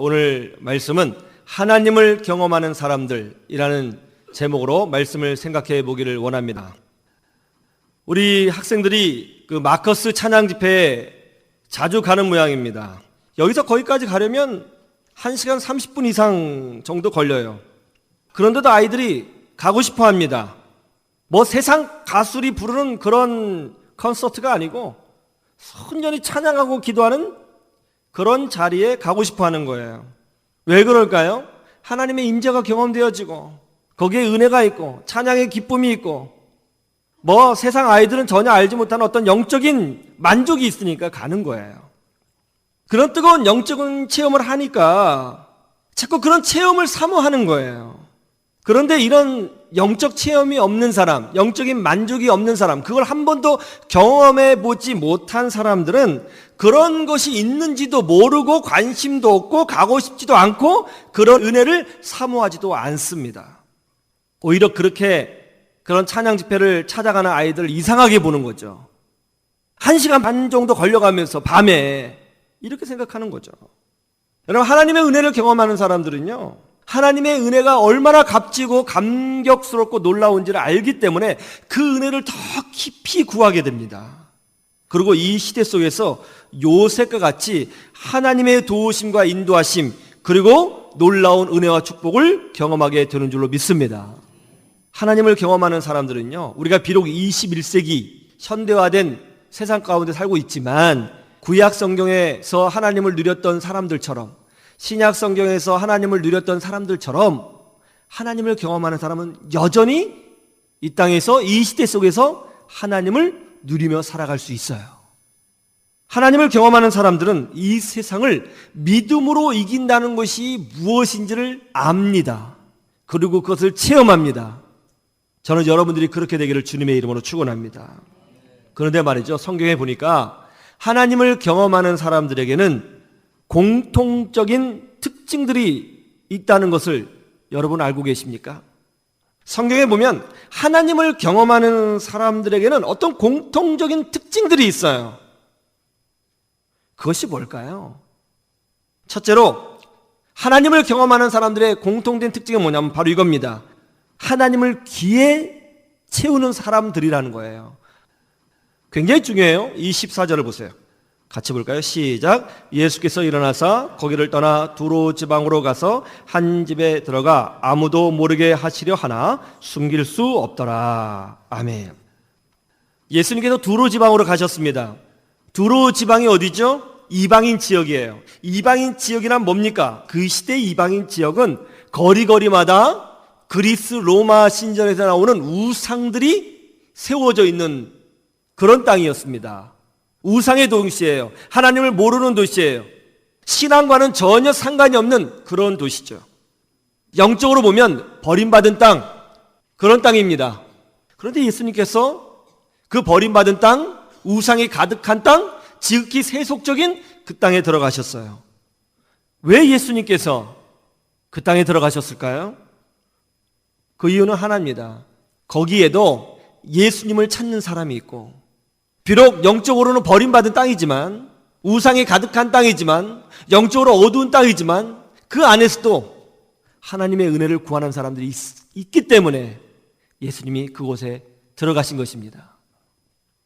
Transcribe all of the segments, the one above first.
오늘 말씀은 하나님을 경험하는 사람들이라는 제목으로 말씀을 생각해 보기를 원합니다. 우리 학생들이 그 마커스 찬양 집회에 자주 가는 모양입니다. 여기서 거기까지 가려면 1시간 30분 이상 정도 걸려요. 그런데도 아이들이 가고 싶어 합니다. 뭐 세상 가수리 부르는 그런 콘서트가 아니고 순전히 찬양하고 기도하는 그런 자리에 가고 싶어 하는 거예요. 왜 그럴까요? 하나님의 임재가 경험되어지고 거기에 은혜가 있고 찬양의 기쁨이 있고 뭐 세상 아이들은 전혀 알지 못하는 어떤 영적인 만족이 있으니까 가는 거예요. 그런 뜨거운 영적인 체험을 하니까 자꾸 그런 체험을 사모하는 거예요. 그런데 이런 영적 체험이 없는 사람, 영적인 만족이 없는 사람, 그걸 한 번도 경험해 보지 못한 사람들은 그런 것이 있는지도 모르고 관심도 없고 가고 싶지도 않고 그런 은혜를 사모하지도 않습니다. 오히려 그렇게 그런 찬양 집회를 찾아가는 아이들을 이상하게 보는 거죠. 1시간 반 정도 걸려가면서 밤에 이렇게 생각하는 거죠. 여러분, 하나님의 은혜를 경험하는 사람들은요, 하나님의 은혜가 얼마나 값지고 감격스럽고 놀라운지를 알기 때문에 그 은혜를 더 깊이 구하게 됩니다. 그리고 이 시대 속에서 요셉과 같이 하나님의 도우심과 인도하심 그리고 놀라운 은혜와 축복을 경험하게 되는 줄로 믿습니다. 하나님을 경험하는 사람들은요, 우리가 비록 21세기 현대화된 세상 가운데 살고 있지만 구약 성경에서 하나님을 누렸던 사람들처럼 신약 성경에서 하나님을 누렸던 사람들처럼 하나님을 경험하는 사람은 여전히 이 땅에서 이 시대 속에서 하나님을 누리며 살아갈 수 있어요. 하나님을 경험하는 사람들은 이 세상을 믿음으로 이긴다는 것이 무엇인지를 압니다. 그리고 그것을 체험합니다. 저는 여러분들이 그렇게 되기를 주님의 이름으로 축원합니다. 그런데 말이죠, 성경에 보니까 하나님을 경험하는 사람들에게는 공통적인 특징들이 있다는 것을 여러분 알고 계십니까? 성경에 보면 하나님을 경험하는 사람들에게는 어떤 공통적인 특징들이 있어요. 그것이 뭘까요? 첫째로 하나님을 경험하는 사람들의 공통된 특징은 뭐냐면 바로 이겁니다. 하나님을 귀에 채우는 사람들이라는 거예요. 굉장히 중요해요. 이 14절을 보세요. 같이 볼까요? 시작. 예수께서 일어나사 거기를 떠나 두로 지방으로 가서 한 집에 들어가 아무도 모르게 하시려 하나 숨길 수 없더라. 아멘. 예수님께서 두로 지방으로 가셨습니다. 두로 지방이 어디죠? 이방인 지역이에요. 이방인 지역이란 뭡니까? 그 시대 이방인 지역은 거리거리마다 그리스 로마 신전에서 나오는 우상들이 세워져 있는 그런 땅이었습니다. 우상의 도시예요. 하나님을 모르는 도시예요. 신앙과는 전혀 상관이 없는 그런 도시죠. 영적으로 보면 버림받은 땅, 그런 땅입니다. 그런데 예수님께서 그 버림받은 땅, 우상이 가득한 땅, 지극히 세속적인 그 땅에 들어가셨어요. 왜 예수님께서 그 땅에 들어가셨을까요? 그 이유는 하나입니다. 거기에도 예수님을 찾는 사람이 있고, 비록 영적으로는 버림받은 땅이지만, 우상이 가득한 땅이지만, 영적으로 어두운 땅이지만 그 안에서도 하나님의 은혜를 구하는 사람들이 있기 때문에 예수님이 그곳에 들어가신 것입니다.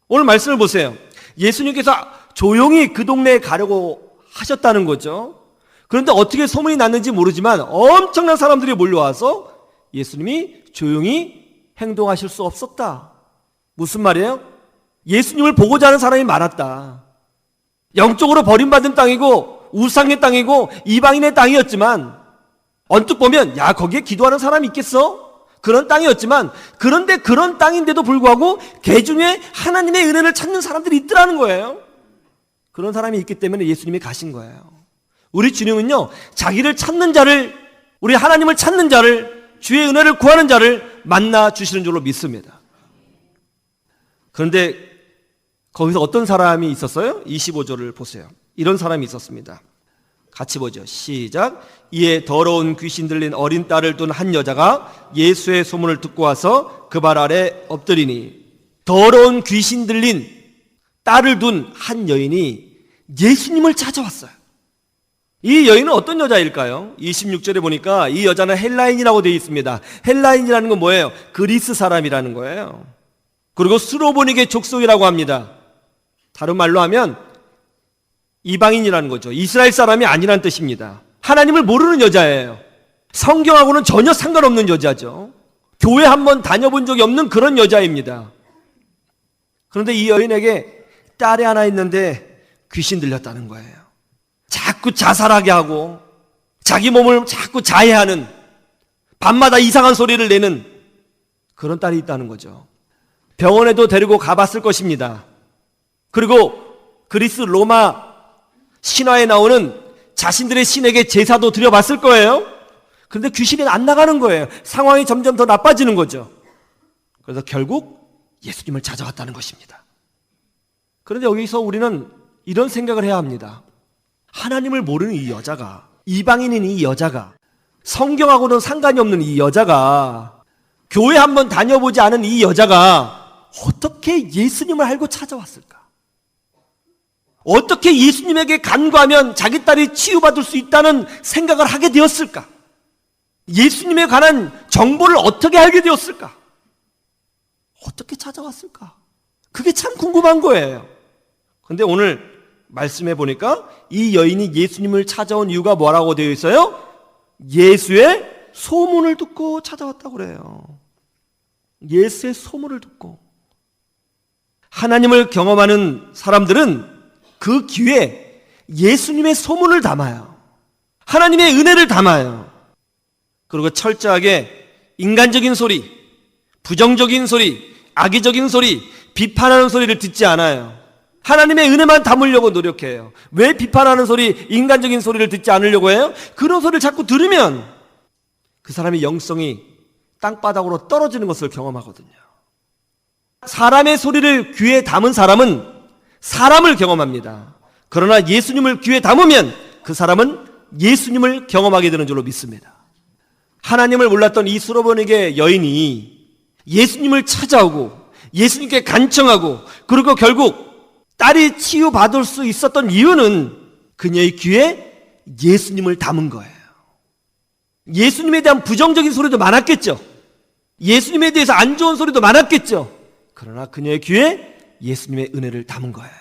오늘 말씀을 보세요. 예수님께서 조용히 그 동네에 가려고 하셨다는 거죠. 그런데 어떻게 소문이 났는지 모르지만 엄청난 사람들이 몰려와서 예수님이 조용히 행동하실 수 없었다. 무슨 말이에요? 예수님을 보고자 하는 사람이 많았다. 영적으로 버림받은 땅이고 우상의 땅이고 이방인의 땅이었지만 언뜻 보면 야 거기에 기도하는 사람이 있겠어? 그런 땅이었지만 그런데 그런 땅인데도 불구하고 그 중에 하나님의 은혜를 찾는 사람들이 있더라는 거예요. 그런 사람이 있기 때문에 예수님이 가신 거예요. 우리 주님은요, 자기를 찾는 자를, 우리 하나님을 찾는 자를, 주의 은혜를 구하는 자를 만나 주시는 줄로 믿습니다. 그런데 거기서 어떤 사람이 있었어요? 25절을 보세요. 이런 사람이 있었습니다. 같이 보죠. 시작. 이에 더러운 귀신 들린 어린 딸을 둔 한 여자가 예수의 소문을 듣고 와서 그 발 아래 엎드리니, 더러운 귀신 들린 딸을 둔 한 여인이 예수님을 찾아왔어요. 이 여인은 어떤 여자일까요? 26절에 보니까 이 여자는 헬라인이라고 되어 있습니다. 헬라인이라는 건 뭐예요? 그리스 사람이라는 거예요. 그리고 스로보닉의 족속이라고 합니다. 다른 말로 하면 이방인이라는 거죠. 이스라엘 사람이 아니라는 뜻입니다. 하나님을 모르는 여자예요. 성경하고는 전혀 상관없는 여자죠. 교회 한번 다녀본 적이 없는 그런 여자입니다. 그런데 이 여인에게 딸이 하나 있는데 귀신 들렸다는 거예요. 자꾸 자살하게 하고 자기 몸을 자꾸 자해하는, 밤마다 이상한 소리를 내는 그런 딸이 있다는 거죠. 병원에도 데리고 가봤을 것입니다. 그리고 그리스 로마 신화에 나오는 자신들의 신에게 제사도 드려봤을 거예요. 그런데 귀신이 안 나가는 거예요. 상황이 점점 더 나빠지는 거죠. 그래서 결국 예수님을 찾아왔다는 것입니다. 그런데 여기서 우리는 이런 생각을 해야 합니다. 하나님을 모르는 이 여자가, 이방인인 이 여자가, 성경하고는 상관이 없는 이 여자가, 교회 한번 다녀보지 않은 이 여자가 어떻게 예수님을 알고 찾아왔을까? 어떻게 예수님에게 간구하면 자기 딸이 치유받을 수 있다는 생각을 하게 되었을까? 예수님에 관한 정보를 어떻게 알게 되었을까? 어떻게 찾아왔을까? 그게 참 궁금한 거예요. 그런데 오늘 말씀해 보니까 이 여인이 예수님을 찾아온 이유가 뭐라고 되어 있어요? 예수의 소문을 듣고 찾아왔다고 그래요. 예수의 소문을 듣고. 하나님을 경험하는 사람들은 그 귀에 예수님의 소문을 담아요. 하나님의 은혜를 담아요. 그리고 철저하게 인간적인 소리, 부정적인 소리, 악의적인 소리, 비판하는 소리를 듣지 않아요. 하나님의 은혜만 담으려고 노력해요. 왜 비판하는 소리, 인간적인 소리를 듣지 않으려고 해요? 그런 소리를 자꾸 들으면 그 사람의 영성이 땅바닥으로 떨어지는 것을 경험하거든요. 사람의 소리를 귀에 담은 사람은 사람을 경험합니다. 그러나 예수님을 귀에 담으면 그 사람은 예수님을 경험하게 되는 줄로 믿습니다. 하나님을 몰랐던 이 수로보닉의 여인이 예수님을 찾아오고 예수님께 간청하고 그리고 결국 딸이 치유받을 수 있었던 이유는 그녀의 귀에 예수님을 담은 거예요. 예수님에 대한 부정적인 소리도 많았겠죠. 예수님에 대해서 안 좋은 소리도 많았겠죠. 그러나 그녀의 귀에 예수님의 은혜를 담은 거예요.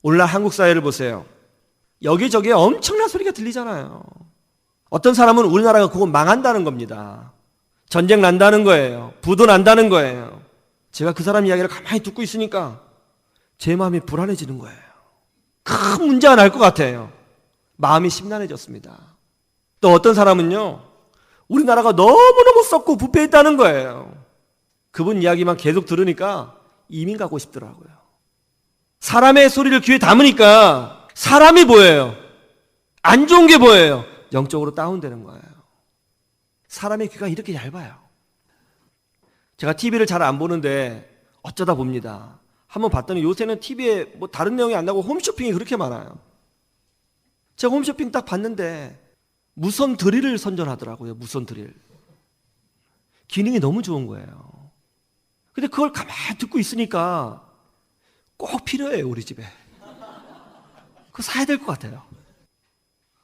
오늘날 한국 사회를 보세요. 여기저기에 엄청난 소리가 들리잖아요. 어떤 사람은 우리나라가 곧 망한다는 겁니다. 전쟁 난다는 거예요. 부도 난다는 거예요. 제가 그 사람 이야기를 가만히 듣고 있으니까 제 마음이 불안해지는 거예요. 큰 문제가 날 것 같아요. 마음이 심란해졌습니다. 또 어떤 사람은요, 우리나라가 너무너무 썩고 부패했다는 거예요. 그분 이야기만 계속 들으니까 이민 가고 싶더라고요. 사람의 소리를 귀에 담으니까 사람이 보여요. 안 좋은 게 보여요. 영적으로 다운되는 거예요. 사람의 귀가 이렇게 얇아요. 제가 TV를 잘 안 보는데 어쩌다 봅니다. 한번 봤더니 요새는 TV에 뭐 다른 내용이 안 나고 홈쇼핑이 그렇게 많아요. 제가 홈쇼핑 딱 봤는데 무선 드릴을 선전하더라고요. 무선 드릴. 기능이 너무 좋은 거예요. 근데 그걸 가만히 듣고 있으니까 꼭 필요해요, 우리 집에. 그거 사야 될 것 같아요.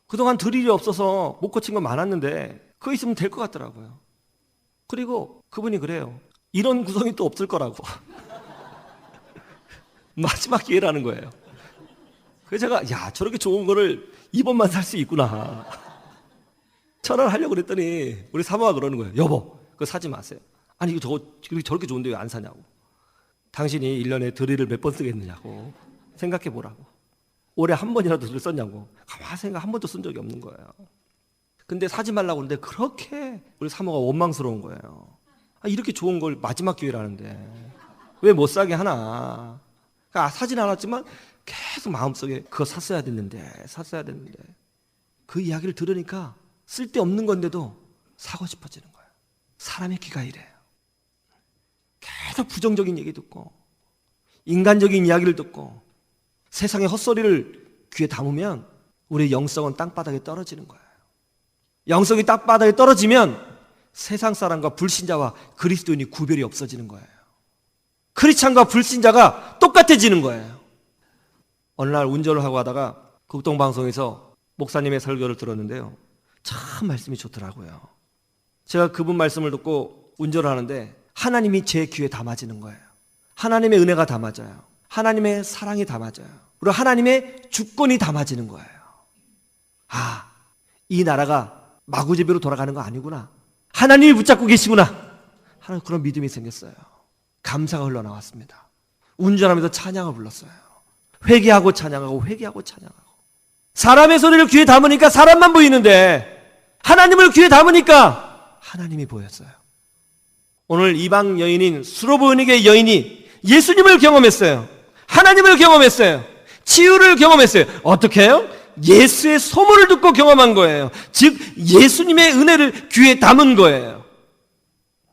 그동안 드릴이 없어서 못 고친 건 많았는데 그거 있으면 될 것 같더라고요. 그리고 그분이 그래요. 이런 구성이 또 없을 거라고. 마지막 기회라는 거예요. 그래서 제가 야, 저렇게 좋은 거를 이번만 살 수 있구나. 전화를 하려고 그랬더니 우리 사모가 그러는 거예요. 여보, 그거 사지 마세요. 아니 이거 저렇게 좋은데 왜 안 사냐고. 당신이 1년에 드릴을 몇 번 쓰겠느냐고. 생각해 보라고. 올해 한 번이라도 드릴 썼냐고. 가만히 생각 한 번도 쓴 적이 없는 거예요. 근데 사지 말라고 하는데 그렇게 우리 사모가 원망스러운 거예요. 아, 이렇게 좋은 걸 마지막 기회라는데 왜 못 사게 하나. 그러니까 사진 않았지만 계속 마음속에 그거 샀어야 됐는데 그 이야기를 들으니까 쓸데없는 건데도 사고 싶어지는 거예요. 사람의 귀가 이래요. 계속 부정적인 얘기 듣고 인간적인 이야기를 듣고 세상의 헛소리를 귀에 담으면 우리의 영성은 땅바닥에 떨어지는 거예요. 영성이 땅바닥에 떨어지면 세상 사람과 불신자와 그리스도인이 구별이 없어지는 거예요. 크리스찬과 불신자가 똑같아지는 거예요. 어느 날 운전을 하고 하다가 극동방송에서 목사님의 설교를 들었는데요. 참 말씀이 좋더라고요. 제가 그분 말씀을 듣고 운전을 하는데 하나님이 제 귀에 담아지는 거예요. 하나님의 은혜가 담아져요. 하나님의 사랑이 담아져요. 그리고 하나님의 주권이 담아지는 거예요. 아, 이 나라가 마구제비로 돌아가는 거 아니구나. 하나님이 붙잡고 계시구나 하는 그런 믿음이 생겼어요. 감사가 흘러나왔습니다. 운전하면서 찬양을 불렀어요. 회개하고 찬양하고 회개하고 찬양하고. 사람의 소리를 귀에 담으니까 사람만 보이는데 하나님을 귀에 담으니까 하나님이 보였어요. 오늘 이방 여인인 수로보니게 여인이 예수님을 경험했어요. 하나님을 경험했어요. 치유를 경험했어요. 어떻게 해요? 예수의 소문을 듣고 경험한 거예요. 즉 예수님의 은혜를 귀에 담은 거예요.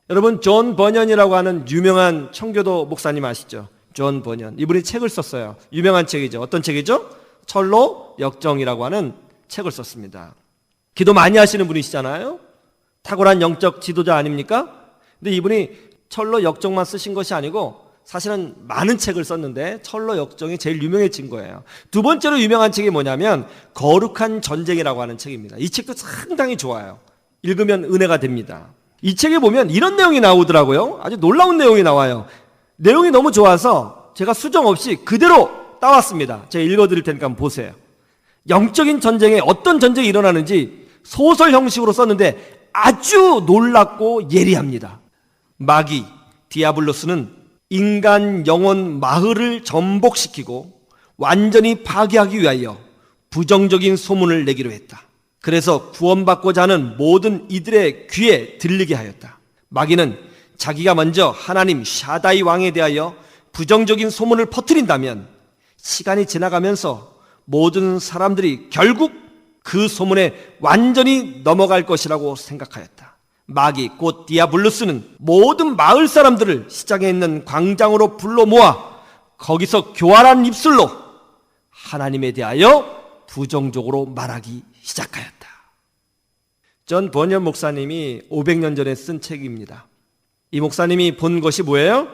여러분, 존 버년이라고 하는 유명한 청교도 목사님 아시죠? 존 버년. 이분이 책을 썼어요. 유명한 책이죠. 어떤 책이죠? 철로 역정이라고 하는 책을 썼습니다. 기도 많이 하시는 분이시잖아요. 탁월한 영적 지도자 아닙니까? 근데 이분이 철로 역정만 쓰신 것이 아니고 사실은 많은 책을 썼는데 철로 역정이 제일 유명해진 거예요. 두 번째로 유명한 책이 뭐냐면 거룩한 전쟁이라고 하는 책입니다. 이 책도 상당히 좋아요. 읽으면 은혜가 됩니다. 이 책에 보면 이런 내용이 나오더라고요. 아주 놀라운 내용이 나와요. 내용이 너무 좋아서 제가 수정 없이 그대로 따왔습니다. 제가 읽어드릴 테니까 한번 보세요. 영적인 전쟁에 어떤 전쟁이 일어나는지 소설 형식으로 썼는데 아주 놀랍고 예리합니다. 마귀 디아블로스는 인간 영혼 마을을 전복시키고 완전히 파괴하기 위하여 부정적인 소문을 내기로 했다. 그래서 구원받고자 하는 모든 이들의 귀에 들리게 하였다. 마귀는 자기가 먼저 하나님 샤다이 왕에 대하여 부정적인 소문을 퍼뜨린다면 시간이 지나가면서 모든 사람들이 결국 그 소문에 완전히 넘어갈 것이라고 생각하였다. 마귀 곧 디아블로스는 모든 마을 사람들을 시장에 있는 광장으로 불러 모아 거기서 교활한 입술로 하나님에 대하여 부정적으로 말하기 시작하였다. 존 버년 목사님이 500년 전에 쓴 책입니다. 이 목사님이 본 것이 뭐예요?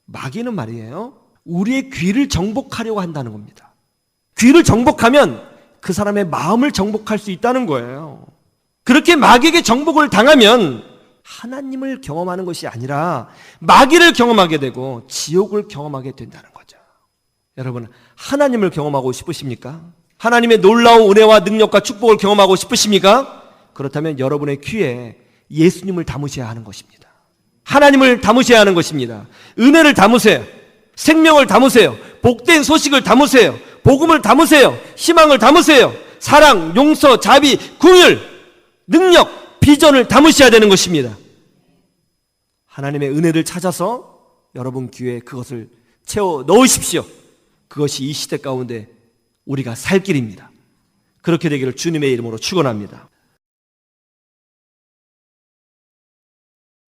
마귀는 말이에요, 우리의 귀를 정복하려고 한다는 겁니다. 귀를 정복하면 그 사람의 마음을 정복할 수 있다는 거예요. 그렇게 마귀에게 정복을 당하면 하나님을 경험하는 것이 아니라 마귀를 경험하게 되고 지옥을 경험하게 된다는 거죠. 여러분, 하나님을 경험하고 싶으십니까? 하나님의 놀라운 은혜와 능력과 축복을 경험하고 싶으십니까? 그렇다면 여러분의 귀에 예수님을 담으셔야 하는 것입니다. 하나님을 담으셔야 하는 것입니다. 은혜를 담으세요. 생명을 담으세요. 복된 소식을 담으세요. 복음을 담으세요. 희망을 담으세요. 사랑, 용서, 자비, 긍휼, 능력, 비전을 담으셔야 되는 것입니다. 하나님의 은혜를 찾아서 여러분 귀에 그것을 채워 넣으십시오. 그것이 이 시대 가운데 우리가 살 길입니다. 그렇게 되기를 주님의 이름으로 축원합니다.